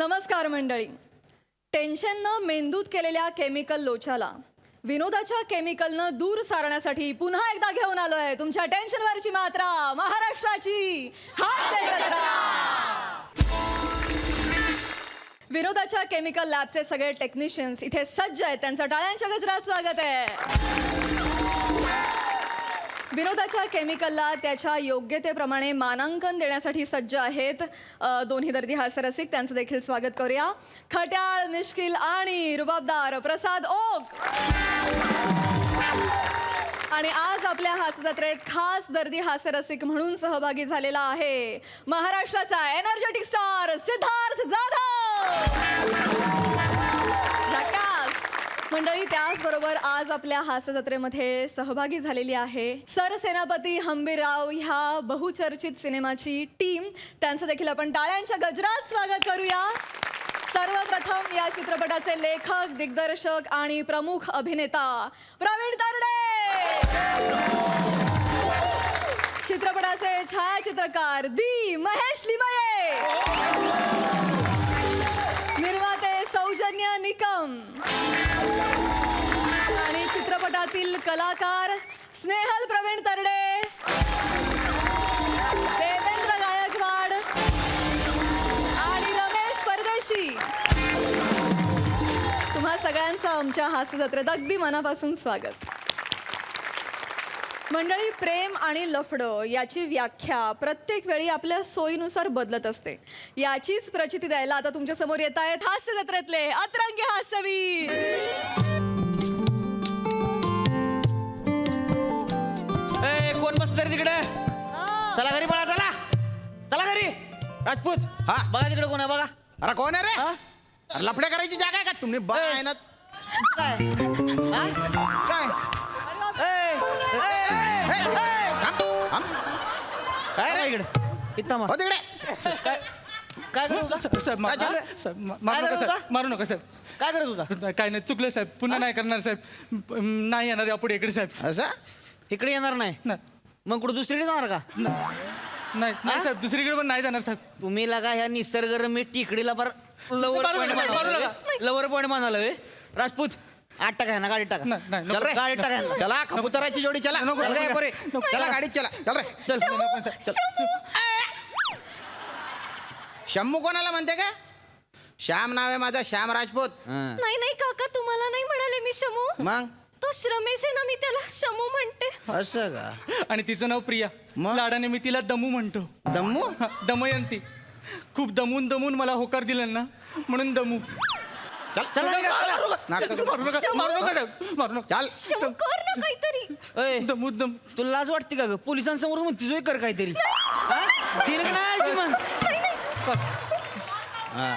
नमस्कार मंडळी. टेन्शननं मेंदूत केलेल्या केमिकल लोचाला विनोदाच्या केमिकलनं दूर सारण्यासाठी पुन्हा एकदा घेऊन आलोय तुमच्या टेन्शनवरची मात्रा, महाराष्ट्राची हास्य जत्रा. विनोदाच्या केमिकल लॅबचे सगळे टेक्निशियन्स इथे सज्ज आहेत. त्यांचं टाळ्यांच्या गजरात स्वागत आहे. विनोदाच्या केमिकलला त्याच्या योग्यतेप्रमाणे मानांकन देण्यासाठी सज्ज आहेत दोन्ही दर्दी हास्यरसिक. त्यांचं देखील स्वागत करूया. खट्याळ, मिश्किल आणि रुबाबदार प्रसाद ओक. आणि आज आपल्या हास्यजत्रेत खास दर्दी हास्यरसिक म्हणून सहभागी झालेला आहे महाराष्ट्राचा एनर्जेटिक स्टार सिद्धार्थ जाधव. मंडळी, त्याचबरोबर आज आपल्या हास्यजत्रेमध्ये सहभागी झालेली आहे सरसेनापती हंबीरराव ह्या बहुचर्चित सिनेमाची टीम. त्यांचं देखील आपण टाळ्यांच्या गजरात स्वागत करूया. सर्वप्रथम या चित्रपटाचे लेखक, दिग्दर्शक आणि प्रमुख अभिनेता प्रवीण तरडे. चित्रपटाचे छायाचित्रकार दी महेश लिमये. निर्माते सौजन्य निकम. आणि चित्रपटातील कलाकार स्नेहल प्रवीण तरडे, देवेंद्र गायकवाड आणि रमेश परदेशी. तुम्हा सगळ्यांचं आमच्या हास्यजत्रेत अगदी मनापासून स्वागत. मंडळी, प्रेम आणि लफडं याची व्याख्या प्रत्येक वेळी आपल्या सोयीनुसार बदलत असते. याचीच प्रचिती द्यायला आता तुमच्या समोर येत आहेत हास्य जत्रेतले अतरंगी हास्यवीर. कोण बसतो तरी तिकडे? चला घरी, पळा, चला चला घरी. राजपूत, हा बघा तिकडे कोण आहे बघा. अरे कोण आहे रे? अरे लफडे करायची जागा आहे का तुम्ही? काय काय काय रे इकडे? इथं हो तिकडे काय काय करत होता? साहेब काय चाललंय? मारू नका साहेब, मारू नका साहेब. काय करत होता? काय नाही, चुकलं साहेब. पुन्हा नाही करणार साहेब. नाही येणार यापुढे इकडे साहेब. असं इकडे येणार नाही. मग कुठं दुसरीकडे जाणार का? नाही नाही साहेब, दुसरीकडे पण नाही जाणार साहेब. तुम्ही लगा ह्या निसर्गरम्य टिकडीला पर लवर पॉईंट मानाला वे. राजपूत, 8 टाका ना, गाडीत टाका. नाही, नाही, चल रे. गाडीत टाका यांना. चला कबुतराची जोडी चला. नको, चल रे, नको. पोरे. चला गाडीत चला. चल रे. चल. शम्मू कोणाला म्हणते का? श्याम नाव आहे माझा, श्याम राजपूत. नाही नाही काका, तुम्हाला नाही म्हणाले मी शमू. मग तो श्रमेश आहे ना, मी त्याला शमू म्हणते. असं का? आणि तिचं नाव प्रिया. मग? लाडाने मी तिला दमू म्हणतो. दम्मू? हा, दमयंती. खूप दमून दमून मला होकार दिलं ना, म्हणून दमू. चल चला नाटक करू. मारू नका, मारू नका साहेब, मारू नका. चल शमू कर ना काहीतरी. ओय, दमू दम. तुला लाज वाटते का ग? पोलिसांसमोर म्हणतीस होय कर काहीतरी. हा? तिने का नाही आली मग? हा.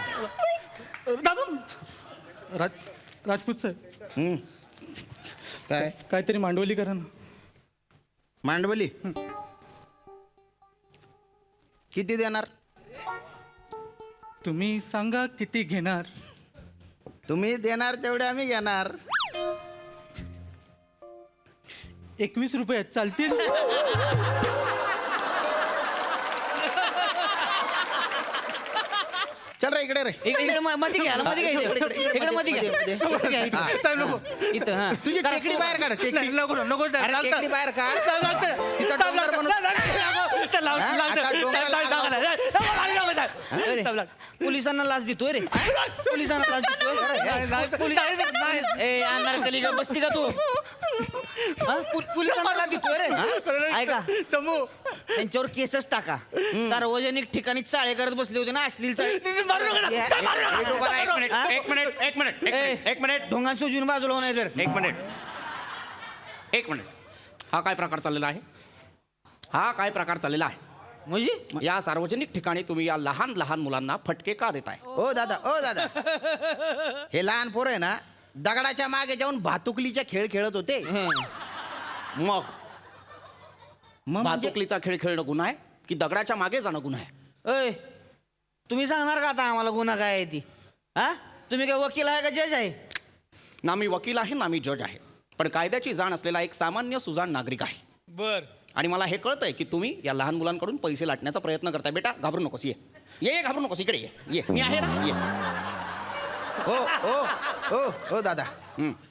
राजपूत साहेब, हम्म. काय काहीतरी मांडवली करा ना. मांडवली किती देणार? तुम्ही सांगा किती घेणार. तुम्ही देणार तेवढे आम्ही घेणार. 21 रुपये चालतील? चल रे इकडे रे. इकडे मध्ये घ्या, मध्ये घ्या इकडे मध्ये घ्या. मध्ये घ्या इथं. साहेब नको. इथं हा. तुझी टेकडी बाहेर काढ. टेकडी नाही, नको नको साहेब, अरे लागतं. टेकडी बाहेर काढ. साहेब, लागतं. तिथं साहेब, डोंगर लागतं. बनवून- साहेब, लागतं. साहेब, लागतं. हा? लागतं. आता साहेब, डोंगर साहेब, लावा. लागतं. साहेब, अरे, साहेब, लागतं. पोलिसांना लाच देतोय रे. पोलिसांना लाच देतोय. नाही, नाही, नाही. ए आणणार कली का बसती का तू? हा? पोलिसांना लाच देतोय रे. ऐका, दमू. त्यांच्यावर केसच टाका. सार्वजनिक ठिकाणी चाळे करत बसले होते ना, अश्लील चाळे. मारू नका. साहेब, मारू नका. एक डोकं नाही. हा? एक मिनिट ढोंगान सोजून बाजूला होणार तर. एक मिनिट. हा काय प्रकार चाललेला आहे? हा काय प्रकार चाललेला आहे? म्हणजे या सार्वजनिक ठिकाणी तुम्ही या लहान लहान मुलांना फटके का देताय? ओ दादा, ओ दादा, हे लहान पोर आहे ना, दगडाच्या मागे जाऊन भातुकलीचा खेळ खेळत होते. मग मग म्हणजे- भातुकलीचा खेळ खेळणं गुन्हा आहे की दगडाच्या मागे जाणं गुन्हा आहे? अय, तुम्ही सांगणार का आता आम्हाला गुन्हा काय आहे ती? हा? तुम्ही काय वकील आहे का जज आहे? ना मी वकील आहे ना मी जज आहे, पण कायद्याची जाण असलेला एक सामान्य सुजाण नागरिक आहे. बर. आणि मला हे कळतंय की तुम्ही या लहान मुलांकडून पैसे लाटण्याचा प्रयत्न करताय. बेटा घाबरू नकोस, ये. ये घाबरू नकोस इकडे ये मी आहे ना ये. हो हो हो हो दादा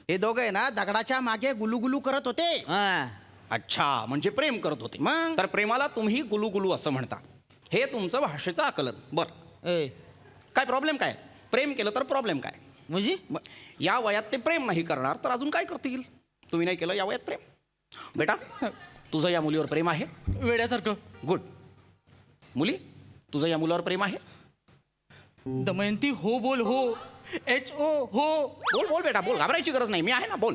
हे दोघं आहे ना दगडाच्या मागे गुलुगुलू करत होते. हा अच्छा म्हणजे प्रेम करत होते. मग? तर प्रेमाला तुम्ही गुलू गुलू असं म्हणता. हे तुमचं भाषेचं आकलन. बर ए काय प्रॉब्लेम काय? प्रेम केलं तर प्रॉब्लेम काय? म्हणजे या वयात ते प्रेम नाही करणार तर अजून काय करतील? तुम्ही नाही केलं या वयात प्रेम. बेटा तुझं या मुलीवर प्रेम आहे? वेड्यासारखं. गुड. मुली तुझं या मुलावर प्रेम आहे? दमयंती हो बोल हो. HO हो. बोल बोल बेटा बोल, घाबरायची गरज नाही, मी आहे ना, बोल.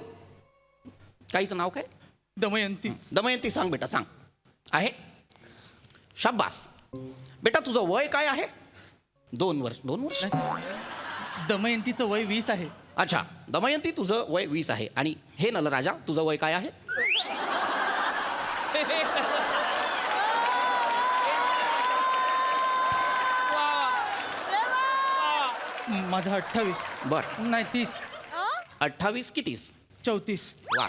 काहीचं नाव काय? दमयंती. दमयंती सांग बेटा सांग. आहे? शाब्बास. बेटा तुझं वय काय आहे? 2 वर्ष. 2 वर्ष? दमयंतीचं वय 20 आहे. अच्छा दमयंती तुझं वय 20 आहे आणि हे नलराजा तुझं वय काय आहे? माझं 28. बर नाही 30. 28 की 30? 34. वा.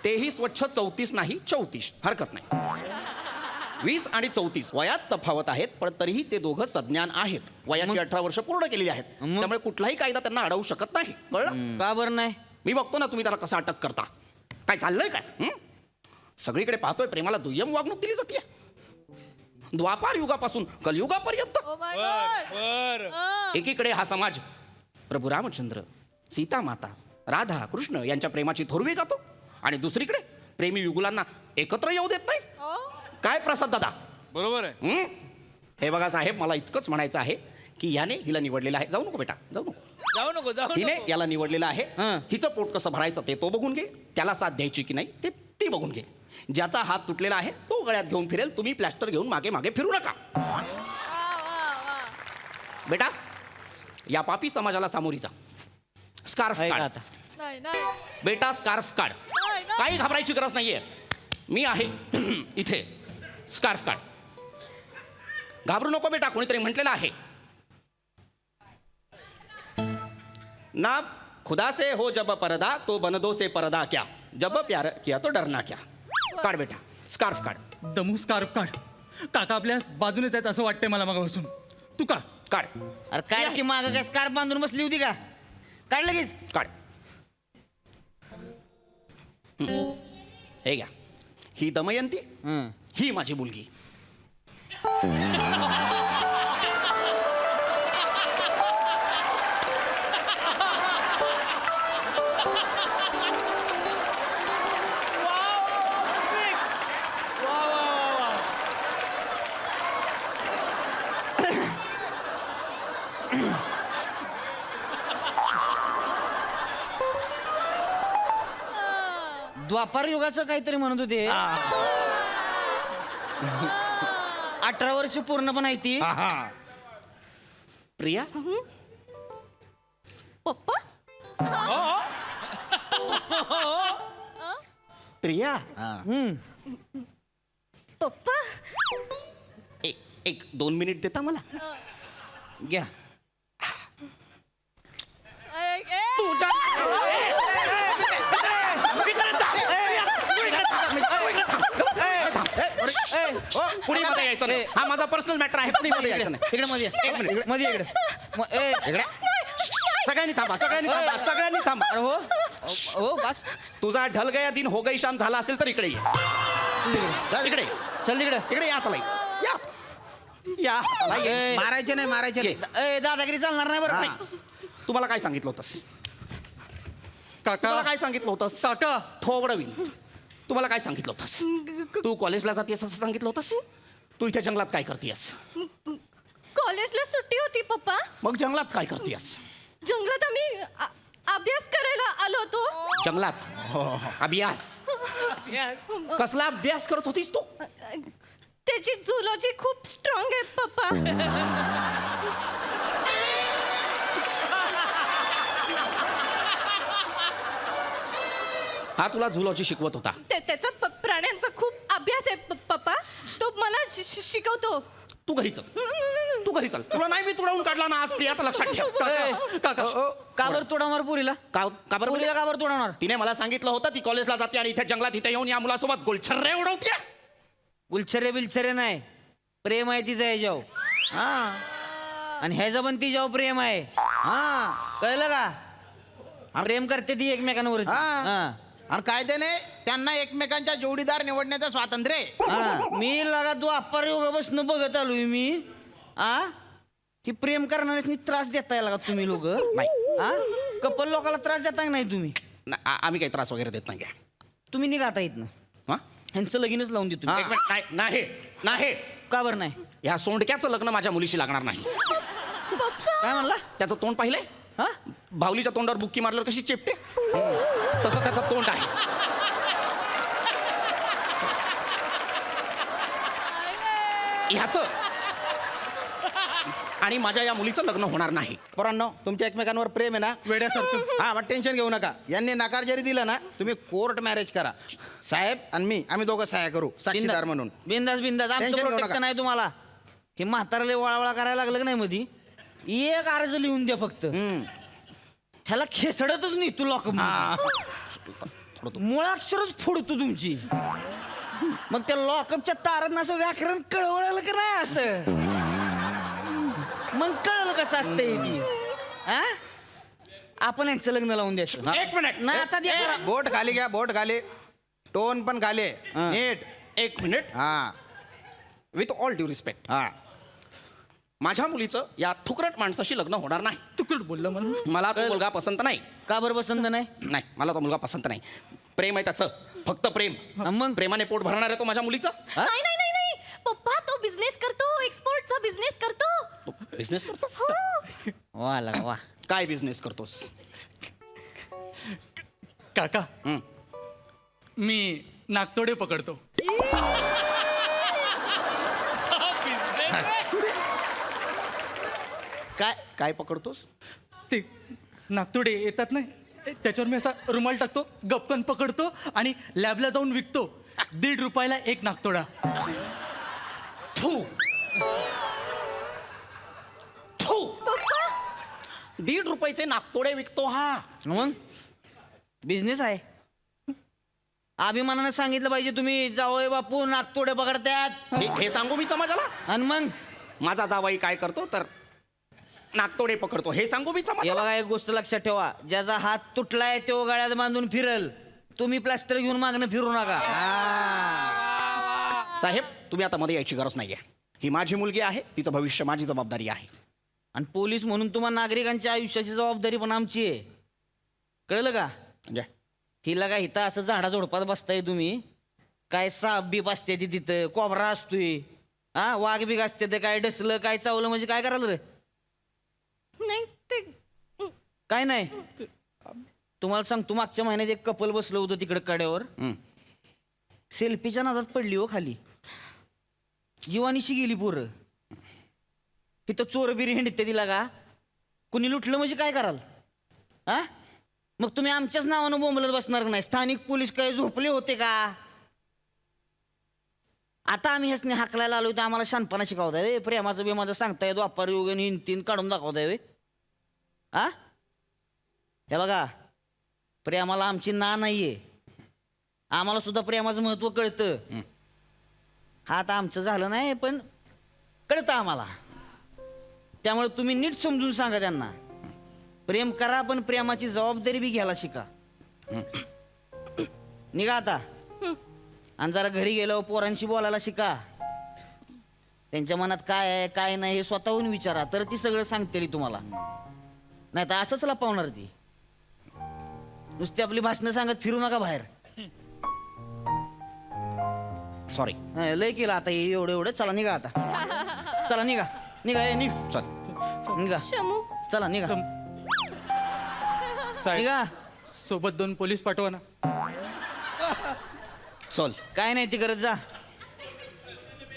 तेही स्वच्छ 34 नाही 34. हरकत नाही. 20 आणि 34 वयात तफावत आहेत पण तरीही ते दोघं सज्ञान आहेत. वयाची 18 वर्ष पूर्ण केलेली आहेत. मग? त्यामुळे कुठलाही कायदा त्यांना अडवू शकत नाही. कळलं? का बरं नाही? मी बघतो ना तुम्ही त्याला कसं अटक करता. काय चाललंय काय? सगळीकडे पाहतोय प्रेमाला दुय्यम वागणूक दिली जाते. Dwapar युगापासून कलयुगापर्यंत Oh my God. एकीकडे हा समाज प्रभू रामचंद्र, सीता माता, राधा कृष्ण यांच्या प्रेमाची थोरवी गातो आणि दुसरीकडे प्रेमी युगुलांना एकत्र येऊ देत नाही. काय प्रसाद दादा? बरोबर आहे. हे बघा साहेब मला इतकंच म्हणायचं आहे की याने हिला निवडलेलं आहे. जाऊ नको बेटा जाऊ नको. जाऊ हिने याला निवडलेलं आहे. हं. हिचं पोट कसं भरायचं ते तो बघून घे. त्याला साथ द्यायची की नाही ते ती बघून घे. ज्याचा हात तुटलेला आहे तो गळ्यात घेऊन फिरेल. तुम्ही प्लॅस्टर घेऊन मागे मागे फिरू नका. बेटा या पापी समाजाला सामोरी जा. स्कार्फ आहे का काढ. आता? नाही नाही बेटा स्कार्फ काढ. नाही, नाही. काही घाबरायची गरज नाहीये. मी आहे इथे. स्कार्फ काढ. घाबरू नको बेटा, कोणीतरी म्हटलेलं आहे ना, खुदा से हो जब परदा तो बनदो से परदा क्या, जब प्यार किया तो डरना क्या. काढ बेटा स्कार्फ काढ. दमू स्कार्फ काढ. काका आपल्या बाजूने जायचं असं वाटतंय मला मगापासून. तू काढ. काढ अरे काय की मागं काय स्कार्फ बांधून बसली होती का? काढ लगेच. काढ. हे घ्या. ही दमयंती, हं. ही माझी मुलगी. द्वापार युगाचं काहीतरी म्हणत होते. 18 वर्ष पूर्ण पण आहे ती. प्रिया पप्पा प्रिया पप्पा एक 2 मिनिट देता मला? घ्या. तुझ्या पुणेमध्ये यायचं नाही. हा माझा पर्सनल मॅटर आहे. पुणेमध्ये यायचं नाही. इकडे मध्ये एक मिनिट. मध्ये इकडे इकडे. सगळ्यांनी थांबा सगळ्यांनी थांबा सगळ्यांनी थांबा. अरे हो हो बस तुझा ढल गया दिन हो गई शाम झाला असेल तर इकडे ये. इकडे चल तिकडे. इकडे या चला या या चला, ये. ए, मारायचे नाही मारायचे नाही. ए, दादागिरी चालणार नाही बरं. नाही. तुम्हाला काय सांगितलं होतंस? काका तुम्हाला काय सांगितलं होतंस? काका थोबडवीन. तुम्हाला काय सांगितलं होतंस? तू कॉलेजला जातेस असं सांगितलं होतंस? तू इथे जंगलात काय करतेस? कॉलेजला सुट्टी होती पप्पा. मग जंगलात काय करतेस? जंगलात आम्ही अभ्यास करायला आलो होतो. जंगलात अभ्यास? कसला अभ्यास करत होतीस तू? त्याची झुलॉजी खूप स्ट्रॉंग आहे पप्पा. हा तुला झुलॉजी शिकवत होता? त्याचा प्राण्यांचा खूप अभ्यास आहे पप्पा. तो मला शिकवतो. तू घरी चल. तू घरी चल. तुला नाही मी तुडवून काढला ना आज प्रिया तर लक्षात ठेव. ए, काका का बरं तोडावणार पुरीला? का का बरं पुरीला का बरं तोडवणार? तिने मला सांगितलं होतं ती कॉलेजला जाते आणि इथे जंगलात इथे येऊन या मुलासोबत गुलछर्रे उडवते. गुलछरे बिलछरे नाही, प्रेम आहे तिचं याच्यावर. हा आणि ह्याचं पण तिच्यावर प्रेम आहे. हा कळलं का? प्रेम करते ती एकमेकांवर. हा. आणि कायद्याने त्यांना एकमेकांच्या जोडीदार निवडण्याचं स्वातंत्र्य आहे. मी लगा तू अप्पर बसणं बघत आलोय मी. की प्रेम करणाऱ्यासनी त्रास देताय लागा तुम्ही लोक. नाही. कपल लोकांना त्रास देता नाही तुम्ही. आम्ही काही त्रास वगैरे देत नाही. तुम्ही निघाता येत ना. हा? ह्यांचं लगीनच लावून देतो. हा. एक मिनिट, नाही नाही नाही. का बरं नाही? ह्या सोंडक्याचं लग्न माझ्या मुलीशी लागणार नाही. काय म्हणला? त्याचं तोंड पाहिलंय? हा? भावलीच्या तोंडावर बुक्की मारल्यावर कशी चेपते तसं त्याचं तोंड आहे. ह्याचं आणि माझ्या या मुलीचं लग्न होणार नाही. पोरांनो तुमच्या एकमेकांवर प्रेम आहे ना? वेड्यासारखं. हा मग टेन्शन घेऊ नका. यांनी नकार जरी दिला ना तुम्ही कोर्ट मॅरेज करा. साहेब आणि आम्ही दोघं सहाय्य करू साक्षीदार म्हणून. बिंदास आमचं Tension घेऊ प्रोटेक्शन नका. आहे तुम्हाला. हे म्हाताराले वळावळा करायला लागलं का नाही मधी एक अर्ज लिहून द्या फक्त. ह्याला खेचडतच नाही तू लॉक. मुळाक्षरच फोडतो तुमची. मग त्या लॉकअपच्या तारांना असं व्याकरण कळवळलं का नाही असं. मग कळलं कसं असतंय ती. आपण यांचं लग्न लावून द्यायचं. एक मिनिट. नाही आता द्या जरा. बोट खाली घ्या बोट खाली. टोन पण खाली हा. नीट. एक मिनिट. हा विथ ऑल ड्यू रिस्पेक्ट, हा माझ्या मुलीचं या थुकरट माणसाशी लग्न होणार नाही. तुकड बोलला मला. मला तो मुलगा पसंत नाही. का बरं पसंत नाही? नाही, मला तो मुलगा पसंत नाही. प्रेम आहे त्याचं, फक्त प्रेम. मग प्रेमाने पोट भरणार आहे तो माझ्या मुलीचं. हा? नाही नाही नाही नाही पप्पा तो बिझनेस करतो. एक्सपोर्टचा बिझनेस करतो. बिझनेस करतो. वा लागा वा. काय बिझनेस करतोस? काका हं. मी नागतोडे पकडतो. काय काय पकडतोस? ते नागतोडे येतात नाही त्याच्यावर मी असा रुमाल टाकतो, गपकन पकडतो आणि लॅबला जाऊन विकतो. 1.5 रुपयाला एक नागतोडा. थू थू. 1.5 रुपयाचे नागतोडे विकतो हा. मग बिझनेस आहे. अभिमानानं सांगितलं पाहिजे तुम्ही जावई बापू नागतोडे पकडतात. हे सांगू मी समाजाला? आणि मग माझा जावाई काय करतो तर नागतोडे पकडतो, हे सांगू मी हे समाजाला? बघा एक गोष्ट लक्षात ठेवा. ज्याचा हात तुटलाय तो गळ्यात बांधून फिरल. तुम्ही प्लास्टर घेऊन मागणं फिरू नका. साहेब तुम्ही आता मध्ये यायची गरज नाहीये. ही माझी मुलगी आहे, तिचं भविष्य माझी जबाबदारी आहे. आणि पोलीस म्हणून तुम्हाला नागरिकांच्या आयुष्याची जबाबदारी पण आमची आहे. कळलं का? म्हणजे हिला का इथं असं झाडा झोडपात बसताय तुम्ही. काय साप बीप असते ती तिथं, कोबरा असतोय, वाघ बिग असते ते, काय डसलं काय चावलं म्हणजे काय करायला रे? नाही ते काय नाही. तुम्हाला सांगतो मागच्या महिन्यात एक कपल बसलं होतं तिकडे कड्यावर. सेल्फीच्या नादात पडली हो खाली. जीवानीशी गेली पोरं. इथं चोरबिरी हिंडते तिला का कुणी लुटलं म्हणजे काय कराल? मग तुम्ही आमच्याच नावानं बोंबलत बसणार नाही. स्थानिक पोलीस काय झोपले होते का? आता आम्ही ह्यासने हाकलायला आलो तर आम्हाला शानपणा शिकवताय. प्रेमाचं बिमाचं सांगताय, द्वापार युग हिंतीन काढून दाखवताय. हे बघा प्रेमाला आमची ना नाहीये. आम्हाला सुद्धा प्रेमाचं महत्व कळतं. हा आता आमचं झालं नाही पण कळतं आम्हाला. त्यामुळे तुम्ही नीट समजून सांगा त्यांना. प्रेम करा पण प्रेमाची जबाबदारी बी घ्यायला शिका. निघा आता. आणि जरा घरी गेल्यावर पोरांशी बोलायला शिका. त्यांच्या मनात काय आहे काय नाही हे स्वतःहून विचारा, तर ती सगळं सांगते तुम्हाला. नाही तर असंच लपवणार ती. नुसती आपली भाषणं सांगत फिरू नका बाहेर. सॉरी. लय केलं आता हे एवढं. चला निघा आता. चला निघा निघा निघ. चल. निघा शमू चला निघा साहेब निघा. सोबत 2 पोलीस पाठवा ना. चल. काय नाही ती करत जा.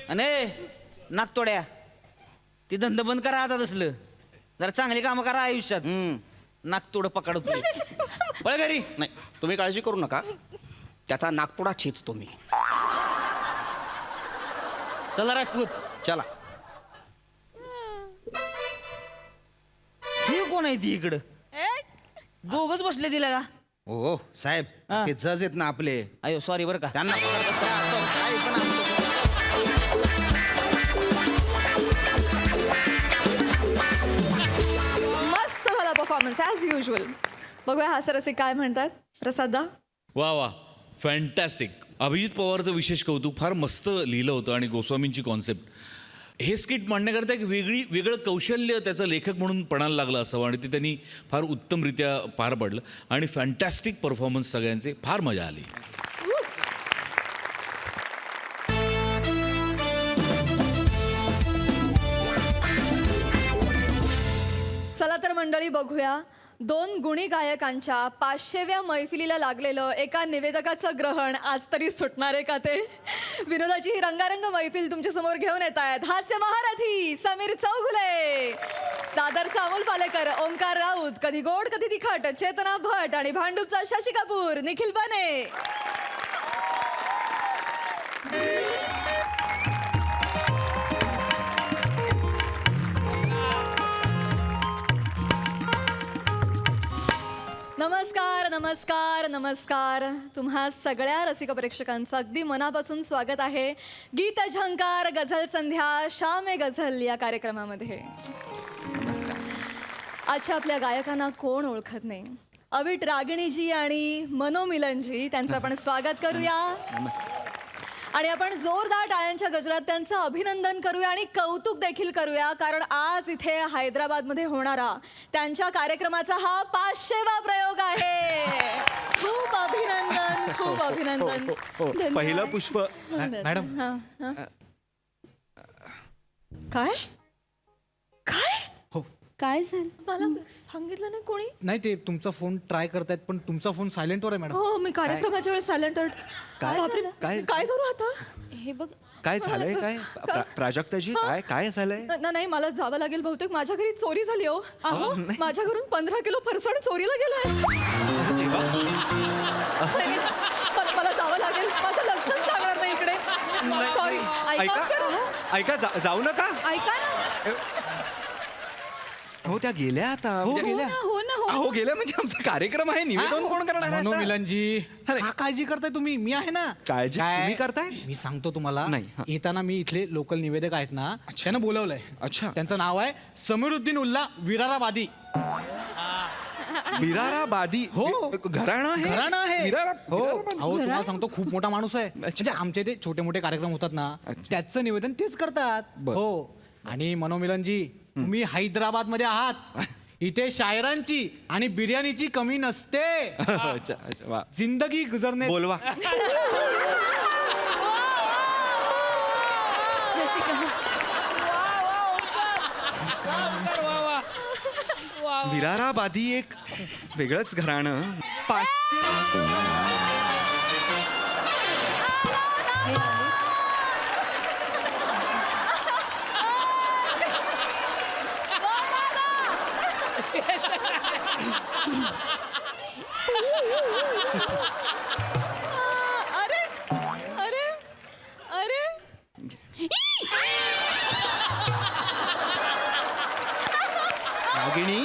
अने नागतोड्या ती धंदा बंद करा आता. तसलं जरा चांगली कामं करा आयुष्यात. नागतोड पकडतो पळ घरी. नाही तुम्ही काळजी करू नका, त्याचा नागतोडा छेचतो मी. चला राजपूत. चला. हे कोण आहे ती इकडं? दोघच बसले तिला का? हो साहेब हा. ते जज आहेत ना आपले, अयो सॉरी बरं का. त्यांना पकडतात त्या असं काही पण असतं. Performance as usual. बघूया हास्यरसिक काय म्हणतात. प्रसादा. वा वा फॅन्टॅस्टिक. अभिजित पवारचं विशेष कौतुक. फार मस्त लिहिलं होतं आणि गोस्वामींची कॉन्सेप्ट. हे स्किट मांडण्याकरता एक वेगळं कौशल्य त्याचं लेखक म्हणून पणाला लागलं असावं आणि ते त्यांनी फार उत्तमरित्या पार पाडलं आणि फॅन्टॅस्टिक परफॉर्मन्स सगळ्यांचे. फार मजा आली. चला तर मंडळी बघूया 2 गुणी गायकांच्या 500व्या मैफिलीला लागलेलं एका निवेदकाचं ग्रहण आज तरी सुटणार आहे का ते. विनोदाची ही रंगारंग मैफिल तुमच्या समोर घेऊन येत आहेत हास्य महारथी समीर चौगुले, दादरचा अमोल पालेकर, ओंकार राऊत, कधी गोड कधी तिखट चेतना भट आणि भांडूपचा शशी कपूर निखिल बने. नमस्कार नमस्कार नमस्कार. तुम्हा सगळ्या रसिक प्रेक्षकांचं अगदी मनापासून स्वागत आहे गीत झंकार गझल संध्या शाम ए गझल या कार्यक्रमामध्ये. आजच्या आपल्या गायकांना कोण ओळखत नाही. अविट रागिणीजी आणि मनोमिलनजी त्यांचं आपण स्वागत करूया आणि आपण जोरदार टाळ्यांच्या गजरात त्यांचं अभिनंदन करूया आणि कौतुक देखील करूया, कारण आज इथे हैदराबादमध्ये होणारा त्यांच्या कार्यक्रमाचा हा 500वा प्रयोग आहे. खूप अभिनंदन, खूप अभिनंदन. धन्यवाद. पहिलं पुष्प. मॅडम. हां, हां. काय काय हो. काय झालं मला सांगितलं नाही कोणी. नाही ते तुमचा फोन ट्राय करतायत पण तुमचा फोन सायलेंटवर आहे मॅडम. हो मी कार्यक्रमाच्या वेळेस सायलेंट. काय काय करू आता. हे बग काय झालंय काय प्राजक्ताजी काय झालंय. नाही मला जावं लागेल बहुतेक. माझ्या घरी चोरी झाली हो. अहो माझ्या घरून 15 किलो फरसाण चोरीला गेलाय. मला जावं लागेल. माझं लक्षच लागणार नाही इकडे. सॉरी. ऐका जाऊ नका. ऐका ना. हो त्या गेल्या आता. गेल्या. हो ना हो. हो गेल्या म्हणजे आमचा कार्यक्रम आहे. निवेदन कोण करणार आहे आता? मनोमिलनजी अरे. का काळजी करताय तुम्ही. मी आहे ना. काळजी काय? तुम्ही करताय? मी सांगतो तुम्हाला. नाही, हा. येताना मी इथले लोकल निवेदक आहेत ना त्यांना बोलवलंय. अच्छा. त्यांचं नाव आहे समीरुद्दीन उल्ला विराराबादी. विराराबादी. हो. घराणं आहे. घराणं आहे. हो विराराबादी. अहो तुम्हाला सांगतो खूप मोठा माणूस आहे. म्हणजे आमच्या इथे छोटे मोठे कार्यक्रम होतात ना त्याचं निवेदन तेच करतात. बरं. हो. आणि मनोमिलनजी तुम्ही हैदराबाद मध्ये आहात. इथे शायरांची आणि बिर्याणीची कमी नसते. अच्छा अच्छा वा. जिंदगी गुजरणे. बोलवा. विराराबादी एक वेगळंच घराणं. 500. अरे अरे अरे रागिणी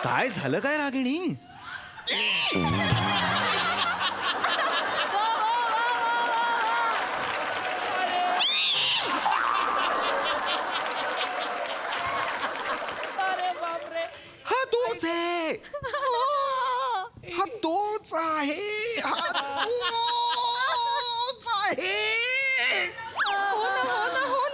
काय झालं काय रागिणी. हा तोच आहे. हा तोच आहे. हा तोच आहे.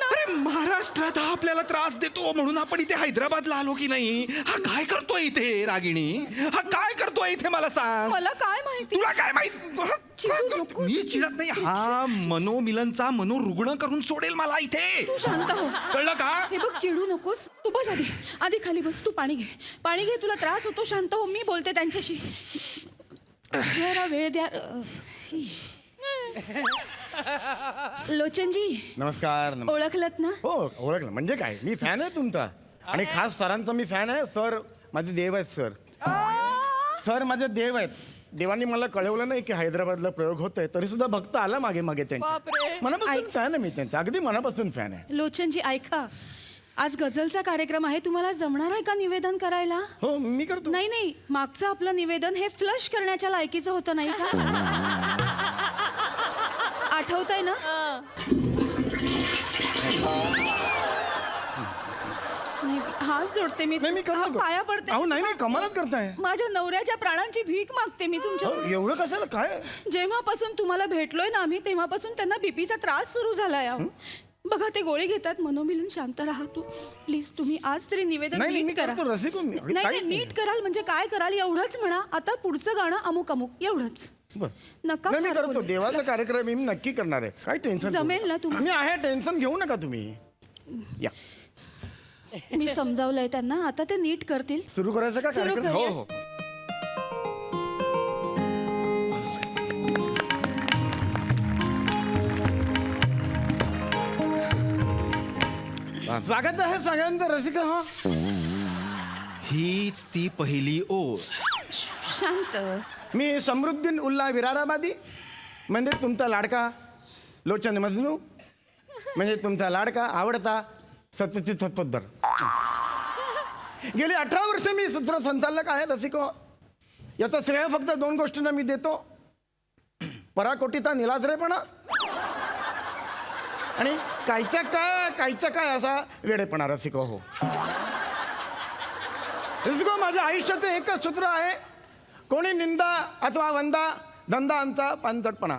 अरे महाराष्ट्रात हा आपल्याला त्रास देतो म्हणून आपण इथे हैदराबादला आलो की नाही. हा काय करतोय इथे रागिणी. हा काय करतोय इथे मला सांग. मला काय माहिती. तुला काय माहित. मी चिडत नाही. हा मनोमिलनचा मनोरुग्ण करून सोडेल मला इथे. तू शांत हो. कळलं का. हे बघ चिडू नकोस. तू बस आधी खाली बस. तू पाणी घे. पाणी घे. तुला त्रास होतो. शांत हो. मी बोलते त्यांच्याशी. जरा वेळ द्या. लोचनजी नमस्कार. ओळखलत ना. हो ओळखलं. म्हणजे काय मी फॅन आहे तुमचा आणि खास सरांचा मी फॅन आहे. सर माझे देव आहेत. सर माझे देव आहेत. देवांनी मला कळवलं नाही की हैदराबादला प्रयोग होतोय तरी सुद्धा भक्त आला मागे मागे त्यांच्या. बापरे. मनापासून फॅन आहे मी त्यांचा. अगदी मनापासून फॅन आहे. लोचनजी ऐका. आज गझलचा कार्यक्रम आहे. तुम्हाला जमणार आहे का निवेदन करायला. हो मी करतो. नाही मागचं आपलं निवेदन हे फ्लश करण्याच्या लायकीचं होतं नाही का. आठवतंय ना. नाही हा हात जोडते मी नाही मी हा, करतो. पाया पडते अहो नाही नाही कमालच करताय. माझ्या नवऱ्याच्या प्राणांची भीक मागते मी तुमच्या अहो, एवढं कशाला काय? जेव्हापासून तुम्हाला भेटलोय ना आम्ही तेव्हापासून त्यांना बीपीचा त्रास सुरू झालाय अहो. बघा ते गोळी घेतात. मनोमिलन शांत राहा तू प्लीज. तुम्ही आज तरी निवेदन नाही, नीट मी करा. करतो, रसिको मी. नाही काहीच नाही, नाही. नीट कराल म्हणजे काय कराल एवढंच म्हणा. आता पुढचं गाणं अमुक अमुक एवढंच. बरं. नका नाही मी फार करतो. बोलू. देवाचा कार्यक्रम मी नक्की करणार आहे. काय टेन्शन जमेल ना तुम्हाला? मी आहे, टेन्शन घेऊ नका तुम्ही. या मी समजावलंय त्यांना. आता ते नीट करतील. सुरू करायचं का सुरू कार्यक्रम? करूया. हो. स्वागत आहे सगळ्यांचं रसिका. हा हीच ती पहिली ओळ. शांत. मी समृद्दीन उल्ला विराराबादी म्हणजे तुमचा लाडका लोचन मजनू म्हणजे तुमचा लाडका आवडता सत्यजित सत्पथर. गेली 18 वर्ष मी सूत्रसंचालक आहे रसिको. याचं श्रेय फक्त 2 गोष्टींना मी देतो. पराकोटीचा निलाजरेपणा आणि कायच्या काय असा वेडेपणा रसिको. हो रसिको, माझ्या आयुष्याचं एकच सूत्र आहे. कोणी निंदा अथवा वंदा धंदा आमचा पानचटपणा.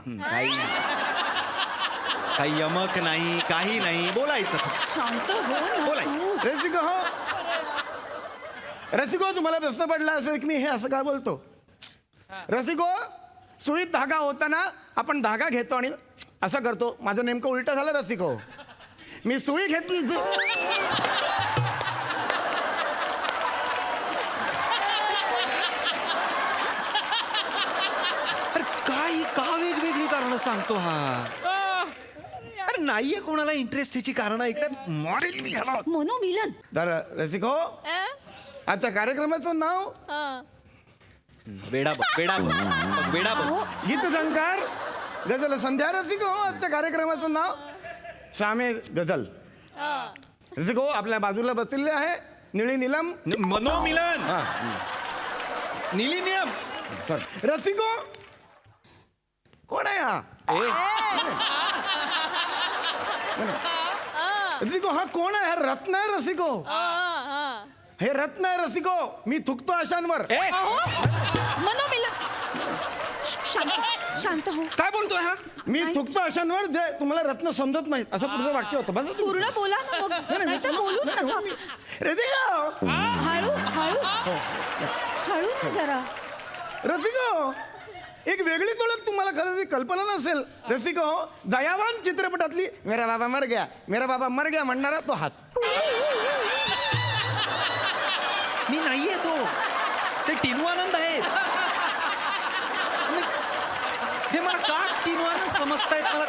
काही यमक नाही, काही नाही, बोलायचं फक्त. शांत हो ना बोलायचं. तू. रसिको हो रसिको, तुम्हाला प्रश्न पडला असेल की मी हे असं काय बोलतो. रसिको, सुईत धागा होताना आपण धागा घेतो आणि असं करतो. माझं नेमकं उलटं झालं रसिको. मी सुई घेतली. अरे काय का वेगवेगळी कारण सांगतो हा? अरे नाहीये कोणाला इंटरेस्ट ह्याची कारण ऐकण्यात. मॉडेल मी ह्याला. मनोमिलन. तर रसिको, आता कार्यक्रमाचं नाव वेडा गीतसंकार गझल संध्या. रसिको, आजच्या कार्यक्रमाचं नाव सामे गझल. रसिको, आपल्या बाजूला बसलेले आहे निळी नीलम. मनोमिलन. हा नीली नियम. सर रसिको, कोण आहे हा? रसिको, हा कोण आहे? हा रत्न आहे रसिको. हे रत्न आहे रसिको. मी थुकतो अशांवर. मनोमिलन. शांत हो. काय बोलतोय हा? मी थुकतो अशांवर जे तुम्हाला रत्न समजत नाही असं पुढचं वाक्य होतं. बस पूर्ण बोला ना मग. नाही तर बोलूच नका. रसिको, हळू हळू हळू ना जरा. रसिको, एक वेगळीच ओळख तुम्हाला खरं कल्पना नसेल. रसिको, दयावान चित्रपटातली मेरा बाबा मर गया म्हणणारा तो हात. मी नाहीये तो. ते टिनू आनंद आहे. हे मला का टिनू आनंद समजतायत मला?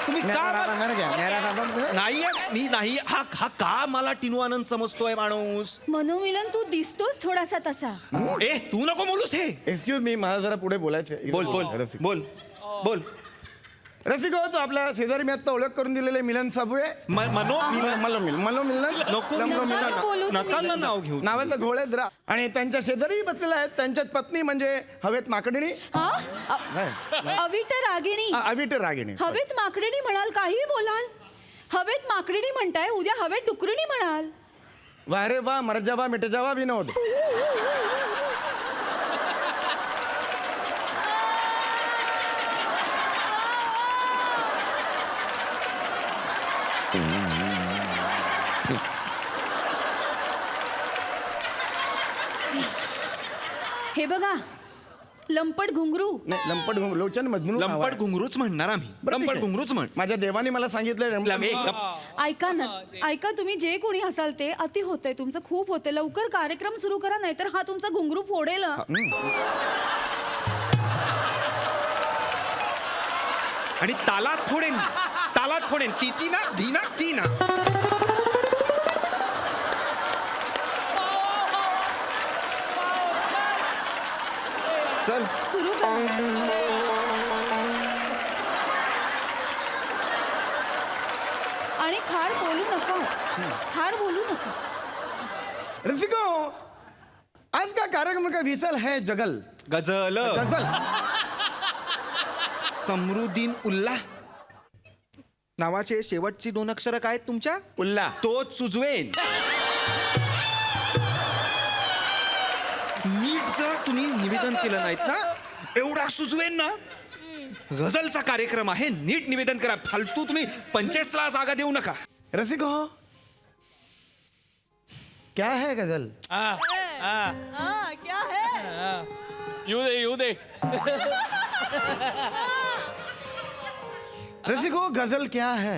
तुम्ही मेरा का बाबा मर गया. नाहीये मी नाही. हा हा का मला टिनू आनंद समजतोय माणूस? मनोमिलन तू दिसतोस थोडासा तसा. ए तू नको बोलूस हे. एक्सक्यूज मी, मला जरा पुढे बोलायचं. बोल. रसिको, तो आपल्या शेजारी मी आता ओळख करून दिलेले मिलन साबुळे. मनोमिलन नका बोलू नका ना नाव घेऊ. नावाचा घोळ आहे जरा. आणि त्यांच्या शेजारी बसलेल्या आहेत त्यांच्यात पत्नी म्हणजे हवेत माकडणी. हा नाही, अविट रागिणी. अविट रागिणी. हवेत माकडिणी म्हणाल काही बोलाल. हवेत माकडिणी म्हणताय उद्या हवेत डुकरिणी म्हणाल. वारे वा मरजावा मिटजावा विनोद. हे बघा लंपट घुंगरू. नाही, लंपट घुंगरू. लोचन मजनू नाव लंपट आहे. घुंगरूच म्हणणार आम्ही. बरं, ठीक लंपट आहे. घुंगरूच म्हण. माझ्या देवाने मला सांगितलं. ऐका ना ऐका, तुम्ही जे कोणी असाल ते अति होतंय तुमचं, खूप होतंय. लवकर कार्यक्रम सुरू करा नाहीतर हा तुमचा घुंगरू फोडेल. आणि तालात फोडेन ती ना. चल सुरू करा. आणि फार बोलू नका. रसिको, आज का कार्यक्रम का विसल है जगल. गझल. गझल. समृद्दीन उल्ला नावाचे शेवटची 2 अक्षर काय आहेत तुमच्या? उल्ला. तोच सुजवेन. नीट जर तुम्ही निवेदन केलं नाहीत ना, एवढा सुजवेन ना. गझलचा कार्यक्रम आहे, नीट निवेदन करा. फालतू तुम्ही 45ला जागा देऊ नका. रसिको हो, क्या है गजल? हाँ, क्या है? येऊ दे रसिको गजल क्या है?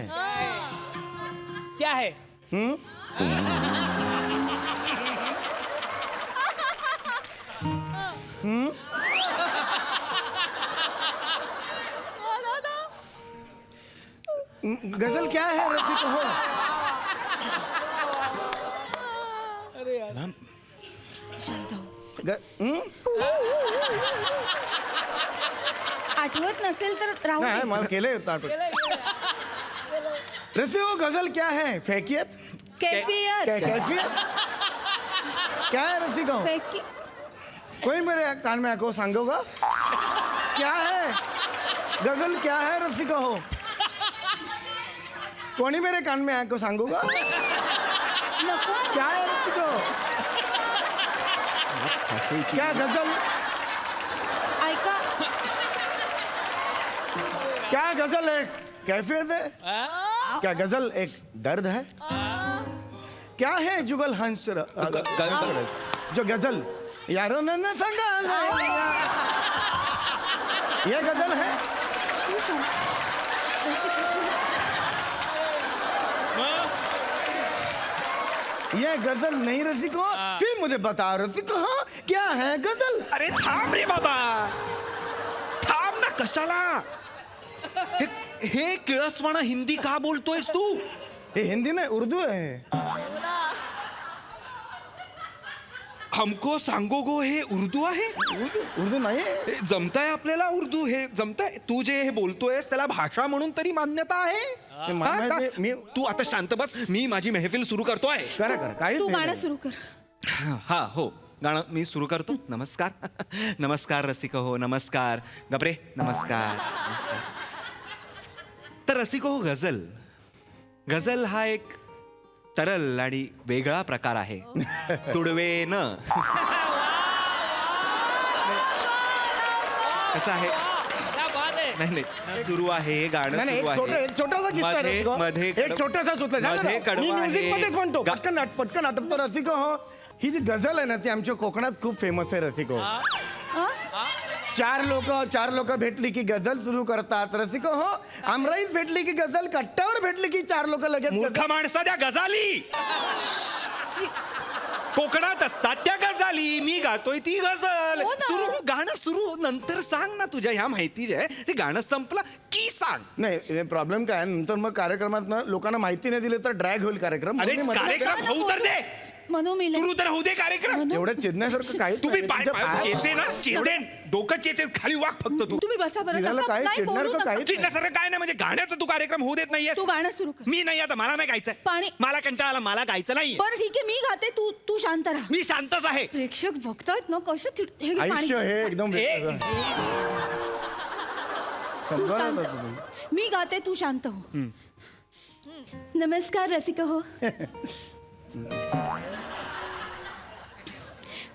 क्या है? गजल क्या है रसिको हो? आठवत नसेल तर राहू दे. नाही मला केलंय रसिको गजल क्या है? फैकियत? कैफियत. कैफियत क्या है रसिको? फैकी. कोई मेरे कान में आको सांगोगा क्या है गजल? क्या है रसिको हो? कोणी मेरे कान में आको सांगोगा नको. क्या है रसिको? क्या गजल? ऐका. क्या गजल है? कैफियत है? क्या गजल एक दर्द है? क्या है जुगल हंस जो गजल यारों ने न संगा ये गजल है? ये गजल नहीं रसिको. फिर मुझे बता रसिको हाँ क्या है गजल? अरे थांब रे बाबा, थांब ना. कशाला हे किळसवाणा हिंदी का बोलतोयस तू? ये हिंदी नहीं उर्दू है. हमको सांगोगो हे उर्दू आहे? उर्दू नाही है. हे जमताय आपल्याला उर्दू, हे जमताय. तू जे हे बोलतोयस त्याला भाषा म्हणून तरी मान्यता आहे? मा- हा का? मी- तू आता शांत बस, मी माझी मेहफिल सुरू करतोय. करा करा काहीच तू नाही गाणं झालं. सुरू कर. हा हो, गाणं मी सुरू करतो. नमस्कार. नमस्कार रसिको हो, नमस्कार. गबरे नमस्कार. नमस्कार. तर रसिको हो, गझल हा एक तरल आणि वेगळा प्रकार आहे. तुडवे न कसं आहे? नाही नाही, सुरू आहे गाणं, नाही, सुरू एक छोटं- आहे. एक छोटासा किस्सा आहे मध्ये रसिको. मध्ये एक छोटासा सुचला झालं मध्ये ना? कडवं मी म्युझिक आहे. मध्येच म्हणतो. गा- पटकन आटपतो रसिको हो. ही जी गझल आहे ना ती आमच्या कोकणात खूप फेमस आहे रसिको. चार लोक भेटली की गझल सुरू करतात रसिको हो. आमराईत भेटली की गझल, कट्ट्यावर भेटली की 4 लोक लगेच मूर्ख गझल. माणसा त्या गजाली कोकणात असतात त्या गजाली. मी गातोय ती गझल. हो ना. सुरू गाणं सुरू, नंतर सांग ना तुझ्या ह्या माहिती जे आहे ते गाणं संपलं की सांग. नाही प्रॉब्लेम काय आहे, नंतर मग कार्यक्रमात ना लोकांना माहिती नाही दिली तर ड्रॅग होईल कार्यक्रम. अरे म्हणून मी म्हटलं, कार्यक्रम होऊ तर दे, म्हणू मी सुरू तर होऊ दे कार्यक्रम. एवढं चिडण्यासारखं काही तुम्ही पाय चेचे ना, चिवडे डोकं चेचे खाली वाक फक्त तू. तुम्ही बसा बरं. चिडायला नका- काही नाही बोलू चिडण्यासारखं नका. काहीच चिडण्यासारखं काय नाही, म्हणजे गाण्याचा तू कार्यक्रम होऊ देत नाहीये. तू गाणं सुरू कर. मी नाही, आता मला नाही गायचंय. पाणी- मला कंटाळा आला, मला गायचं नाही. बरं ठीक आहे, मी गाते, तू शांत राहा. मी शांतच आहे. प्रेक्षक बघतायत ना कसं हे घे पाणी. आयुष्य हे एकदम वेगळं आहे. तू समजावलं शांत. होतं तुम्ही. मी गाते, तू शांत हो. नमस्कार रसिक हो.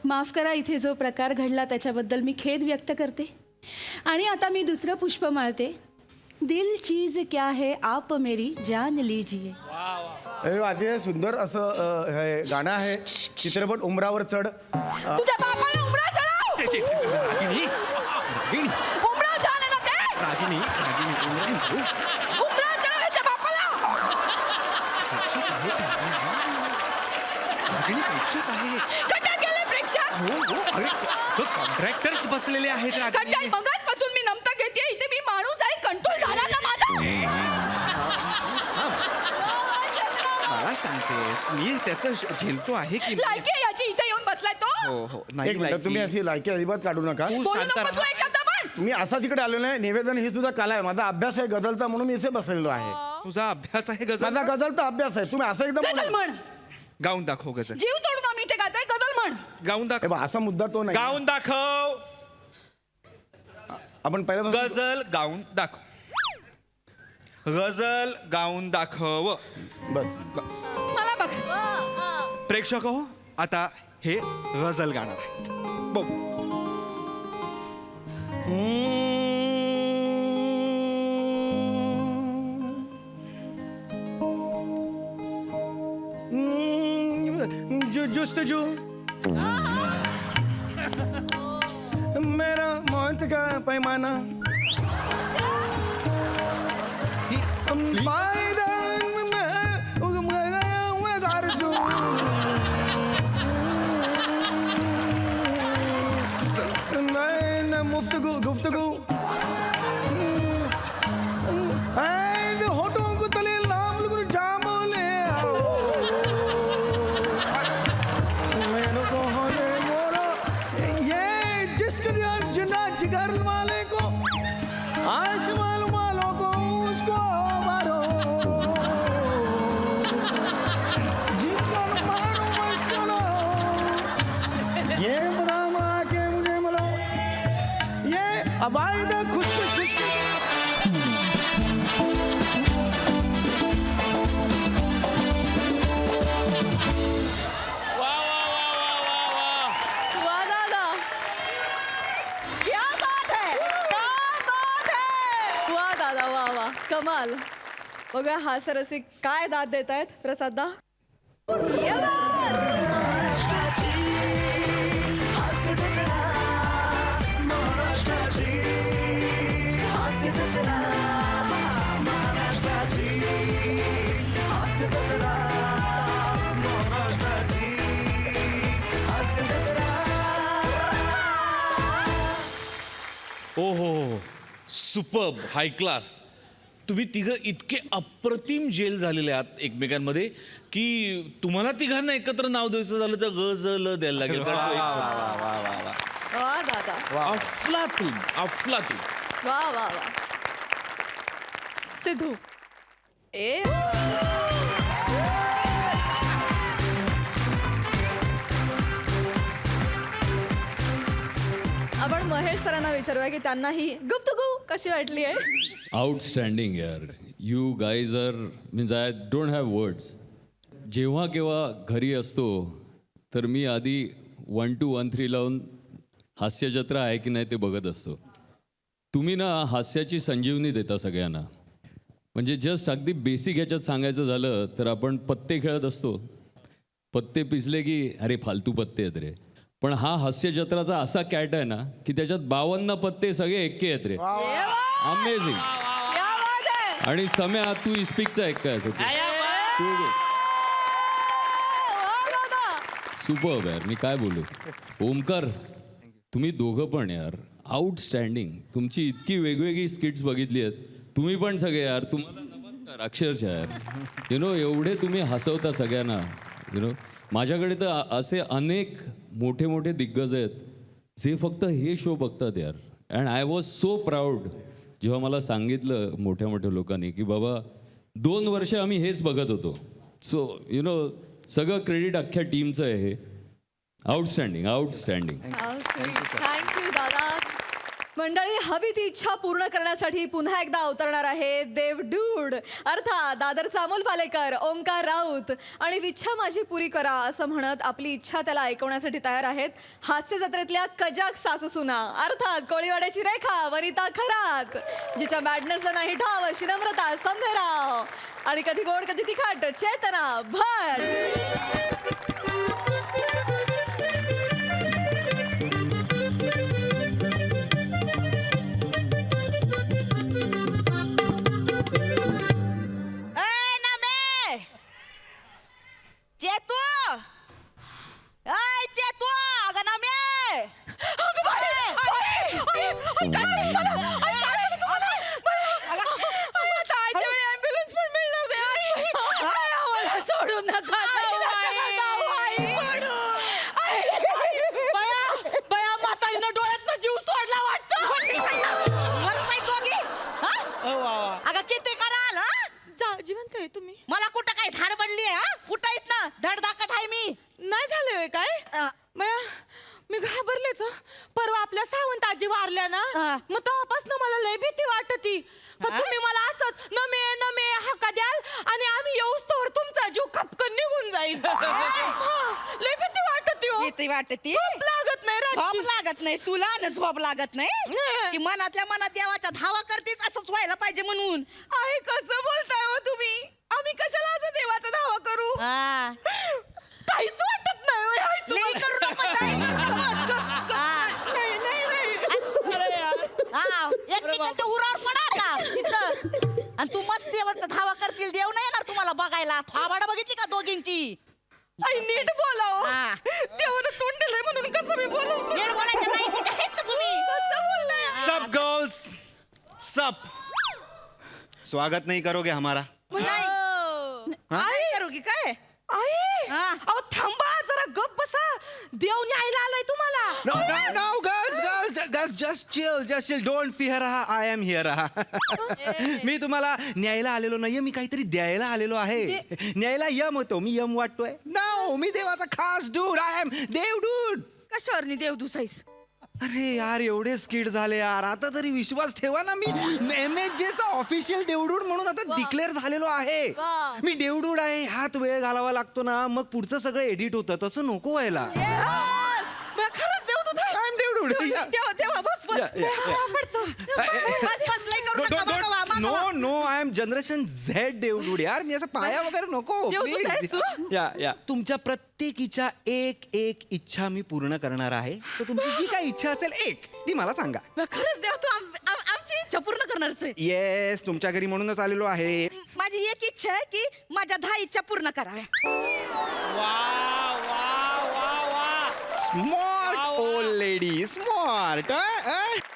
माफ करा, इथे जो प्रकार घडला त्याच्याबद्दल मी खेद व्यक्त करते. आणि आता मी दुसरं पुष्प माळते. दिल चीज क्या है आप मेरी जान लीजिए. हे अतिशय सुंदर असं हे गाणं आहे. चित्रपट उमरावर चढ. तुझ्या बापाला उमरा चढाव. रागिणी, रागिणी, उमरा छान आहे ना ते. रागिणी, रागिणी. उमरा चढाव ह्याच्या बापाला. रागिणी प्रेक्षक आहे. खड्ड्यात गेले प्रेक्षक. हो, कॉन्ट्रॅक्टर्स बसलेले आहेत खड्ड्यात रागिणी. मगाचपासून मी नमता घेते. इथे मी माणूस आहे, कंट्रोल झाला ना माझा. मला सांगतेस, मी त्याचं झेलतो आहे की नाही? लायकी आहे याची, इथे येऊन बसलाय तो. हो हो, नाही एक मिनिट, लायकी. तुम्ही अशी लायकी अजिबात काढू नका. तू बोलू शांत नको तू राहा. एक शब्द पण. मी असा तिकडे आलो नाही. निवेदन ही सुद्धा कला आहे. माझा अभ्यास आहे गझलचा, म्हणून मी इथे बसलेलो आहे. तुझा अभ्यास आहे गजल? माझा गझलचा अभ्यास आहे. तुम्ही असं एकदम गझल म्हण. गाऊन दाखव गजल. जीव तोडून आम्ही इथे गातोय, गझल म्हण. गाऊन हे दाखव. बघ, असा मुद्दा तो नाही. गाऊन दाखव. आपण पहिल्यापासून गजल गाऊन दाखव. गझल गाऊन दाखव. बस मला बघायचं. प्रेक्षक हो, आता हे गझल गाणार आहेत. बघ. जुस्तजू मेरा मौत का पैमाना गुफ्तगू होठों को तले लाम जामोले मेरे को होने मोरो ये जिसके जिना जिगर वाले को आसमान वालों को उसको मारो जिसको मारो उसको लो ये बदाम आके मुझे मिलो ये अबाइद खुशकी खुशकी वा दादा, क्या बात है, क्या बात है. वा दादा, वा वा, कमाल. बघूया हास्यरसिक काय दाद देत आहेत प्रसाद दा. ये बात. ओहो, सुपर्ब, हाय क्लास. तुम्ही तिघं इतके अप्रतिम जेल झालेले आहात एकमेकांमध्ये की तुम्हाला तिघांना एकत्र नाव द्यायचं झालं तर गझल द्यायला लागेल. वा दादा, अफलातून अफलातून. वा वा वा. सिद्धू ए आपण महेश सरांना विचारूया की त्यांना ही गुप्तगू कशी वाटली आहे. आउटस्टँडिंग यार. You guys are means I don't have words. जेव्हा केव्हा घरी असतो तर मी आधी 1 2 1 3 लावून हास्यजत्रा आहे की नाही ते बघत असतो. तुम्ही ना हास्याची संजीवनी देता सगळ्यांना. म्हणजे जस्ट अगदी बेसिक ह्याच्यात सांगायचं झालं तर आपण पत्ते खेळत असतो. पत्ते पिसले की अरे फालतू पत्ते आहेत रे. पण हा हास्यजत्राचा असा कॅट आहे ना की त्याच्यात 52 पत्ते सगळे एक्के आहेत रे. अमेझिंग. क्या बात है. आणि सम्या तू इस्पिकचा एक काय असं सुपर्ब यार. मी काय बोलू. ओमकार तुम्ही दोघं पण यार आउटस्टँडिंग. तुमची इतकी वेगवेगळी स्किट्स बघितली आहेत. तुम्ही पण सगळे यार तुम्हाला नमस्कार अक्षरशः यार. एवढे तुम्ही हसवता सगळ्यांना. माझ्याकडे तर असे अनेक मोठे मोठे दिग्गज आहेत जे फक्त हे शो बघतात यार. And I was so proud जेव्हा मला सांगितलं मोठ्या मोठ्या लोकांनी की बाबा 2 वर्ष आम्ही हेच बघत होतो. सो सगळं क्रेडिट अख्ख्या टीमचं आहे हे. Outstanding outstanding. थँक्यू दादा. मंडळी, हवी ती इच्छा पूर्ण करण्यासाठी पुन्हा एकदा अवतरणार आहे देवडूड अर्थात दादरचा अमोल पालेकर, ओंकार राऊत आणि विच्छा माझी पुरी करा असं म्हणत आपली इच्छा त्याला ऐकवण्यासाठी तयार आहेत हास्य जत्रेतल्या कजाक सासूसुना अर्थात कोळीवाड्याची रेखा वनिता खरात, जिच्या मॅडनेसला नाही ठाव अशी नम्रता संभेराव आणि कधी गोड कधी तिखट चेतना भट. मला कुठं काय धाड पडली आहे? कुठं आहेत ना धडधाकट आहे मी. नाही झालंय काय मी घाबरलेच. परवा आपल्या सावंत आजी वारल्या ना मग तेव्हापासून मला लय भीती वाटती. का तुम्ही मला असंच नमे हाका द्याल आणि आम्ही येऊस तर तुमचा जीव खपकन निघून जाईल लय भीती वाटत भीती वाटते झोप लागत नाही झोप रातची. लागत नाही तुला ना झोप लागत नाही की मनातल्या मनात देवाच्या धावा करतेच असंच व्हायला पाहिजे म्हणून आहे कसं बोलताय हो तुम्ही आम्ही कशाला असं देवाचा धावा करू हा. काहीच वाटत नाही हो, ह्या इथून. लई करू नको, लई करू नको. हा. हा, एकमेकांच्या उरावर पडा आता तिथं. आणि तू मस्त देवाचा धावा करतील देव नाही येणार तुम्हाला बघायला थोबाड बघितली का दोघींची आई नीट बोलाव हा. देवानं तोंड दिलंय म्हणून कसं मी बोलाव नीट बोलायच्या लायकीच्या आहेत का तुम्ही कसं बोलताय सब गर्ल्स सब स्वागत नहीं करोगे हमारा नाही काय करू की काय आई हा. अहो थांबा जरा गप बसा देव न्यायला आलाय तुम्हाला No, no, no, guys, just chill. Don't fear. I am here. मी तुम्हाला न्यायला आलेलो नाहीये मी काहीतरी द्यायला आलेलो आहे न्यायला यम होतो मी यम वाटतोय नो मी देवाचा खास डूड आय एम देव डूड कशावर देव दुसाईस अरे यार एवढे स्किट झाले यार आता तरी विश्वास ठेवा ना मी MSJ चा ऑफिशियल देवडूड म्हणून आता डिक्लेअर झालेलो आहे मी देवडूड आहे ह्यात वेळ घालावा लागतो ना मग पुढचं सगळं एडिट होतं तसं नको व्हायला खरंच देव तू आय एम देवडूड देवा देवा बस बस आवडतं. बस बस लई करू नका मागवा, मागवा. No no I am generation Z देवडूड यार मी असं पाया वगैरे नको देवदूत आहेस प्लीज तू? या तुमच्या प्रत्येकीच्या एक इच्छा मी पूर्ण करणार आहे तर तुमची जी काही इच्छा असेल एक ती मला सांगा खरंच देव तू आमची इच्छा पूर्ण करणारच आहे येस तुमच्या घरी म्हणूनच आलेलो आहे माझी एक इच्छा आहे की माझ्या 10 इच्छा पूर्ण कराव्या स्मार्ट ओल्ड लेडी स्मार्ट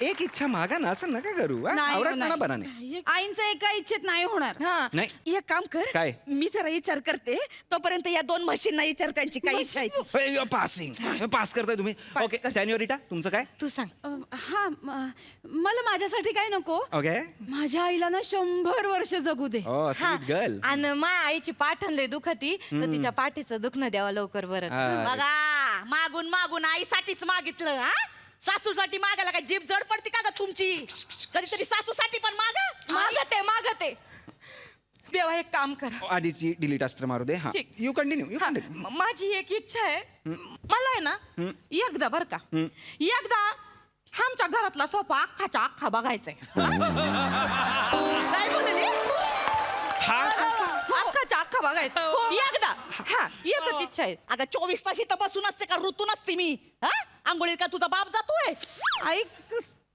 एक इच्छा मागा ना असं नका करू हा? नाही, आवडतपणा नाही. बना नाही आईंचं एका इच्छेत नाही होणार हा नाही. एक काम कर काय? मी जरा विचार करते तोपर्यंत या 2 म्हशींना विचार त्यांची काय इच्छा आहे ती. पासिंग पास करताय तुम्ही Pass ओके कर. सॅन्योरिटा तुमचं काय तू सांग हा मला माझ्यासाठी काय नको ओके माझ्या आईला ना 100 वर्ष जगू दे ओ स्वीट गर्ल आणि माझ्या आईची पाठण लय दुखती तर तिच्या पाठीचं दुखणं द्यावं लवकर बरं बघा मागून मागून आईसाठीच मागितलं हा सासूसाठी मागायला काय जीभ जड पडते का ग तुमची कधीतरी सासूसाठी पण मागा मागते देवा एक काम कर आधीची डिलीट अस्त्र मारू दे हा ठीक. यू कंटिन्यू हा, माझी एक इच्छा आहे मला आहे ना एकदा बर का एकदा आमच्या घरातला सोफा अख्खाच्या अख्खा बघायचाय काय म्हणाली अख्खाच्या अख्खा बघायचा एकदा हा एकच इच्छा आहे अगं 24 तास इथं बसून असते का ऋतू नसते मी हा आंघोळीत का तुझा बाप जातोय आई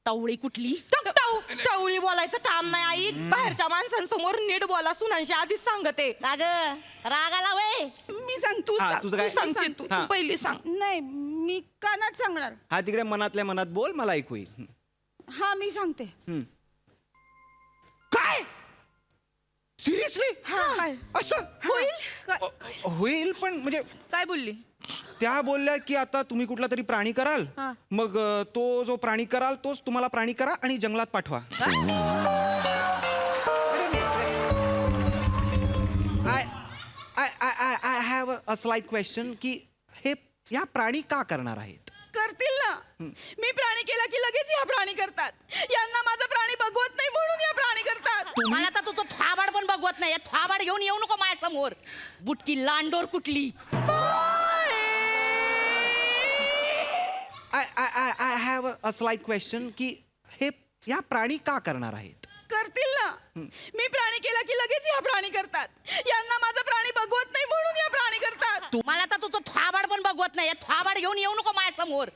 टवळी कुठली टवळी बोलायचं काम नाही आई बाहेरच्या माणसांसमोर नीट बोला सुनांशी आधीच सांगते अगं रागाला वय मी सांग तू हा, सांग. तुझं काय? तू सांगशील तू हा. पहिली सांग नाही मी कानात सांगणार हा तिकडे मनातल्या मनात बोल मला ऐकू येईल हा मी सांगते काय सिरियसली काय असं होईल पण म्हणजे काय बोलली त्या बोलल्या की आता तुम्ही कुठला तरी प्राणी कराल मग तो जो प्राणी कराल तोच तुम्हाला प्राणी करा आणि जंगलात पाठवा I have a slight question की हे या प्राणी का करणार आहेत करतील ना मी प्राणी केला की लगेच या प्राणी करतात यांना माझा प्राणी बघवत नाही म्हणून या प्राणी करतात मला तर तुझं थोबाड पण बघवत नाही थोबाड घेऊन येऊ नको माझ्या समोर बुटकी लांडोर कुठली I have a slight question की हे या प्राणी का करणार आहेत करतील ना मी प्राणी केला की लगेच या प्राणी करतात यांना माझा प्राणी बघवत नाही म्हणून या प्राणी करतात मला तर तुझं थोबाड पण बघवत नाही थोबाड घेऊन येऊ नको माझ्या समोर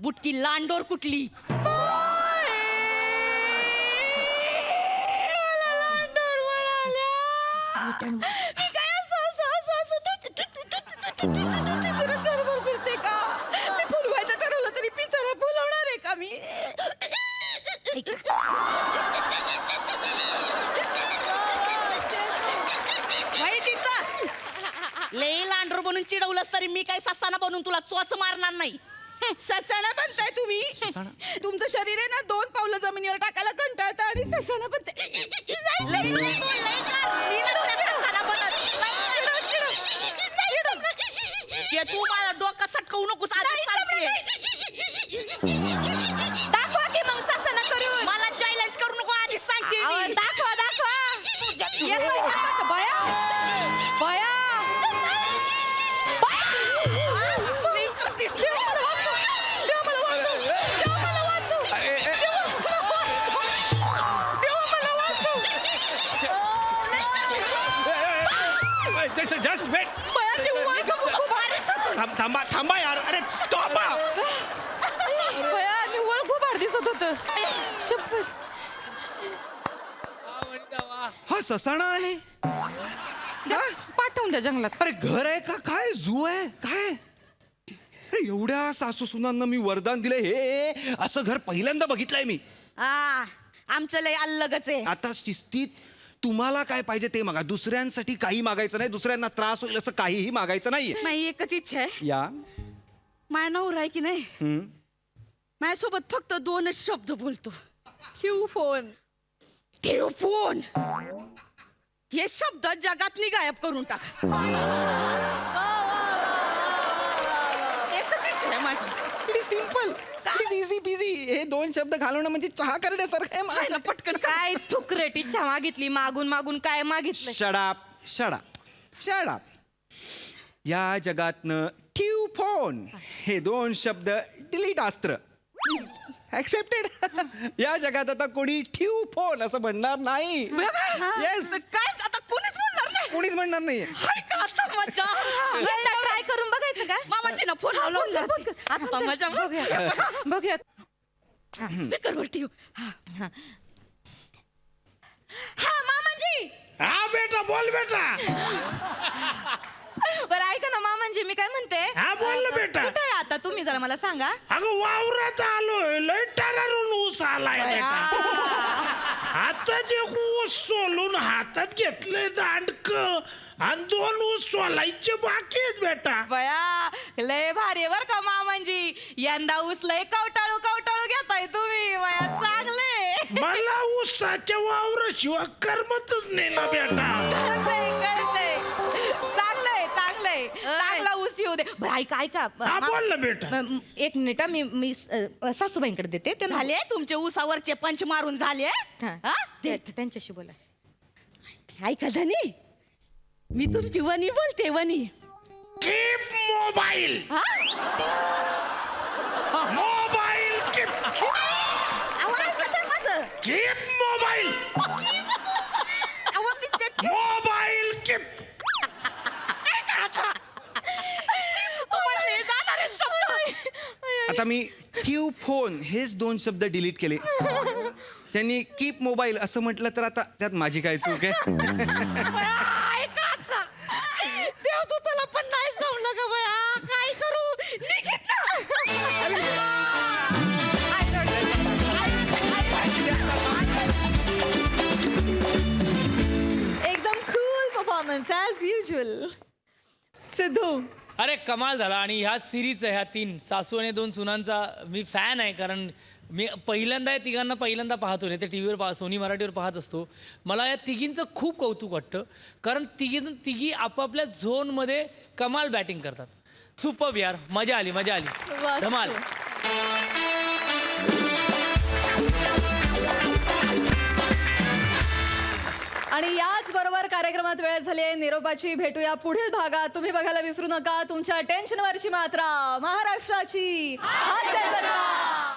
बुटकी लांडोर कुठली मी काय गडबड करते का मी फुलवायचं ठरवलं तरी पिचारा फुलवणार आहे का मी लई लांडोर बनून चिडवलंस तरी मी काही ससाना बनून तुला चोच मारणार नाही ससाणा बनताय तुम्ही तुमचं शरीर आहे ना 2 पावलं जमिनीवर टाकायला कंटाळतं आणि ससाणा बनताय लई बोल, लई काल. मी नाही तुला ससाना बनत. ये तू मला डोकं सटकवू नकोस आधीच सांगते. दाखवा की मग ससाना करून मला चॅलेंज करू नको आधीच सांगते मी. दाखवा थांबा थांबा यार, अरे स्टॉप. बया निव्वळ खूप भाड दिसत होतं शपथ. हा ससाणा आहे. पाठवून द्या जंगलात. अरे घर आहे का काय, झू आहे काय? अरे एवढ्या सासू सुनांना मी वरदान दिले, हे असं घर पहिल्यांदा बघितलंय मी. आमचं लय अल्लगच आहे. आता शिस्तीत तुम्हाला काय पाहिजे ते मागा. दुसऱ्यांसाठी काही मागायचं नाही, दुसऱ्यांना त्रास होईल असं काहीही मागायचं नाहीये. माझी एकच इच्छा आहे, या माझ्या नवरा आहे की नाही, माझ्यासोबत फक्त 2च शब्द बोलतो. ठेव फोन, ठेव फोन. हे शब्द जगात गायब करून टाक. एकच इच्छा आहे माझी. It simple, it easy busy. हे 2 शब्द घालवणं म्हणजे चहा करण्यासारखं आहे काय ना माझं. पटकन काय थुकरेट इच्छा मागितली, मागून मागून काय मागितलं. शडाप. या जगातनं ठेव फोन हे 2 शब्द डिलीट अस्त्र. ऍक्सेप्टेड. या जगात आता कोणी ठेव फोन असं म्हणणार नाही. येस, काय आता कोणीच बोलणार नाही. कोणीच म्हणणार नाही. हाय का आता मजा. ट्राय करून बघायचं का? मामाची ना फोन लावला. आता मजा बघूया. स्पीकरवर ठेव. हा मामांजी. हा बेटा, बोल बेटा. बरं ऐका ना मामांजी, मी काय म्हणते. हा, बोल ना बेटा. कुठे आहे आता तुम्ही, जरा मला सांगा. अगं वावरात आलोय, लय टरारून ऊस आलाय बेटा. आता जे ऊस सोलून हातात घेतलंय दांडक, आणि 2 ऊस सोलायचे बाकी आहेत बेटा. बया लय भारी बर का मामांजी, यंदा ऊस लय कवटाळू घेताय तुम्ही. बया चांगले. मला ऊसाच्या वावराशिवाय करमतच नाही ना बेटा. कळतंय. चांगलंय. चांगला ऊस येऊ दे. बरं ऐका. हा, बोल ना बेटा. 1 मिनिट मी सासूबाईंकडे देते. ते झाले तुमचे ऊसावरचे पंच मारून झाले. हा? त्यांच्याशी बोला. ऐका धनी, मी तुमची वनी बोलते. वनी कीप मोबाईल. Mobile keep. माझं कीप मोबाईल. Mobile keep. आता मी ठेव फोन हेच 2 शब्द डिलीट केले. त्यांनी कीप मोबाईल असं म्हटलं तर आता त्यात माझी काय चूक आहे? देव तू तुला पण नाही जमलं ग बया. काय करू. निघित एकदम cool performance as usual. Sidhu, अरे कमाल झाला. आणि ह्या सिरीजचा, ह्या 3 सासू आणि 2 सुनांचा मी फॅन आहे. कारण मी पहिल्यांदा या तिघांना पाहतो, नाही ते टी व्हीवर सोनी मराठीवर पाहत असतो. मला या तिघींचं खूप कौतुक वाटतं, कारण तिघी आपापल्या झोनमध्ये कमाल बॅटिंग करतात. सुपर यार, मजा आली. धमाल. आणि याच बरोबर कार्यक्रमात वेळ झाली आहे निरोपाची. भेटूया पुढील भागात. तुम्ही बघायला विसरू नका तुमच्या टेन्शनवरची मात्रा, महाराष्ट्राची हास्य जत्रा.